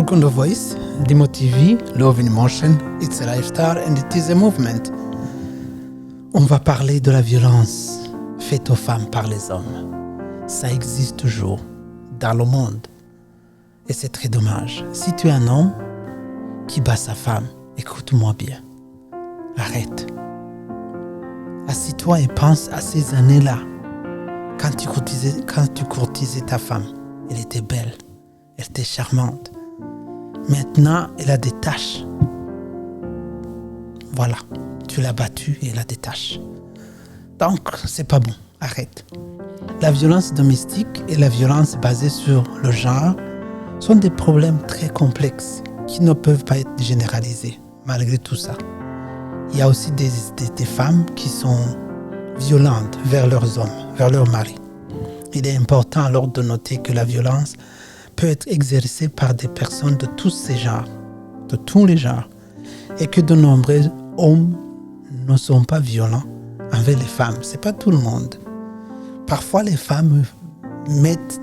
Rukundo Voice, Limo TV, Love in Motion, it's a lifestyle and it is a movement. On va parler de la violence faite aux femmes par les hommes. Ça existe toujours dans le monde et c'est très dommage. Si tu es un homme qui bat sa femme, écoute-moi bien. Arrête. Assis-toi et pense à ces années-là. Quand tu courtisais ta femme, elle était belle, elle était charmante. Maintenant, elle a des taches. Voilà, tu l'as battue et elle a des taches. Donc, c'est pas bon, arrête. La violence domestique et la violence basée sur le genre sont des problèmes très complexes qui ne peuvent pas être généralisés, malgré tout ça. Il y a aussi des femmes qui sont violentes vers leurs hommes, vers leurs maris. Il est important alors de noter que la violence peut être exercée par des personnes de tous ces genres, de tous les genres, et que de nombreux hommes ne sont pas violents envers les femmes. C'est pas tout le monde. Parfois, les femmes mettent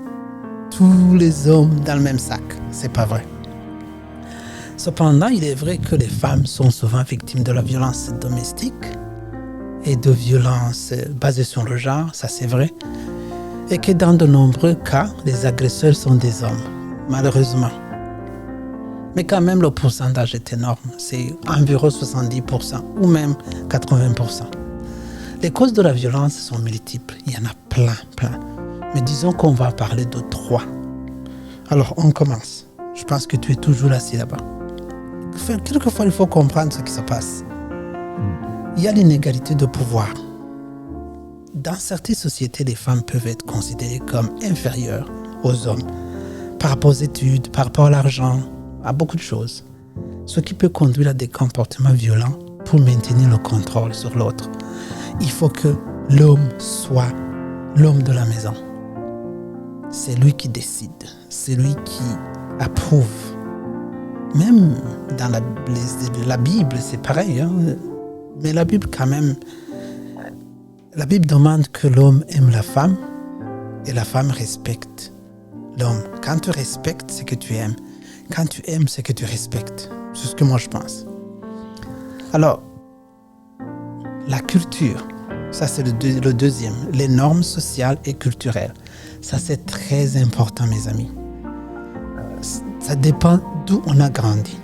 tous les hommes dans le même sac. C'est pas vrai. Cependant, il est vrai que les femmes sont souvent victimes de la violence domestique et de violences basées sur le genre, ça c'est vrai, et que dans de nombreux cas, les agresseurs sont des hommes, malheureusement. Mais quand même, le pourcentage est énorme, c'est environ 70% ou même 80%. Les causes de la violence sont multiples, il y en a plein. Mais disons qu'on va parler de 3. Alors, on commence. Je pense que tu es toujours assis là-bas. Quelquefois, il faut comprendre ce qui se passe. Il y a l'inégalité de pouvoir. Dans certaines sociétés, les femmes peuvent être considérées comme inférieures aux hommes par rapport aux études, par rapport à l'argent, à beaucoup de choses. Ce qui peut conduire à des comportements violents pour maintenir le contrôle sur l'autre. Il faut que l'homme soit l'homme de la maison. C'est lui qui décide, c'est lui qui approuve. Même dans la Bible, c'est pareil. Hein? Mais la Bible, quand même, la Bible demande que l'homme aime la femme et la femme respecte l'homme. Quand tu respectes, c'est que tu aimes. Quand tu aimes, c'est que tu respectes. C'est ce que moi je pense. Alors, la culture, ça c'est le deuxième. Les normes sociales et culturelles. Ça c'est très important, mes amis. Ça dépend d'où on a grandi.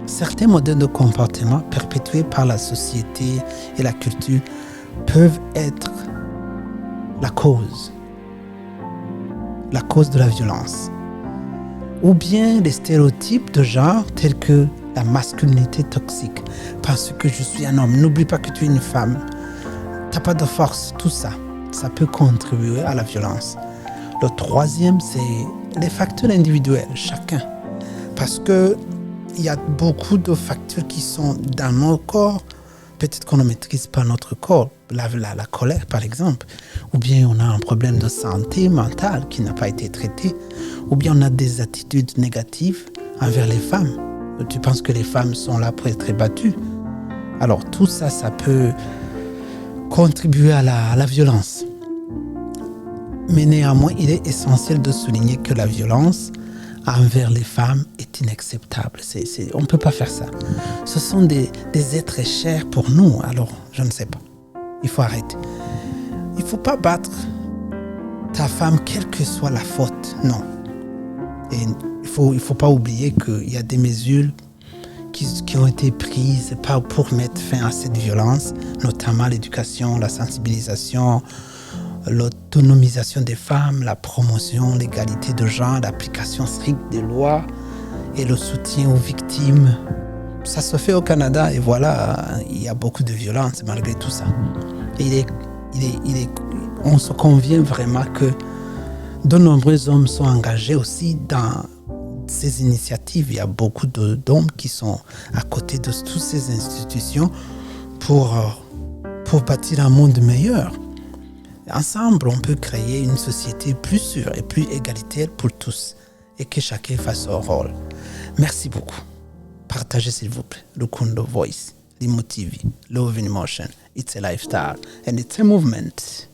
Certains modèles de comportement perpétués par la société et la culture peuvent être la cause de la violence. Ou bien les stéréotypes de genre tels que la masculinité toxique. Parce que je suis un homme, n'oublie pas que tu es une femme. T'as pas de force, tout ça. Ça peut contribuer à la violence. Le troisième, c'est les facteurs individuels, chacun. Parce que il y a beaucoup de facteurs qui sont dans nos corps. Peut-être qu'on ne maîtrise pas notre corps. La colère, par exemple. Ou bien on a un problème de santé mentale qui n'a pas été traité. Ou bien on a des attitudes négatives envers les femmes. Tu penses que les femmes sont là pour être battues. Alors tout ça, ça peut contribuer à la violence. Mais néanmoins, il est essentiel de souligner que la violence envers les femmes est inacceptable. On ne peut pas faire ça. Ce sont des êtres chers pour nous, alors je ne sais pas. Il faut arrêter. Il ne faut pas battre ta femme, quelle que soit la faute, non. Et il faut pas oublier qu'il y a des mesures qui ont été prises pour mettre fin à cette violence, notamment l'éducation, la sensibilisation, l'autonomisation des femmes, la promotion, l'égalité de genre, l'application stricte des lois et le soutien aux victimes. Ça se fait au Canada et voilà, il y a beaucoup de violence malgré tout ça. Et on se convient vraiment que de nombreux hommes sont engagés aussi dans ces initiatives. Il y a beaucoup d'hommes qui sont à côté de toutes ces institutions pour bâtir un monde meilleur. Ensemble, on peut créer une société plus sûre et plus égalitaire pour tous et que chacun fasse son rôle. Merci beaucoup. Partagez s'il vous plaît. Rukundo Voice, Limo TV, Love in Motion. It's a lifestyle and it's a movement.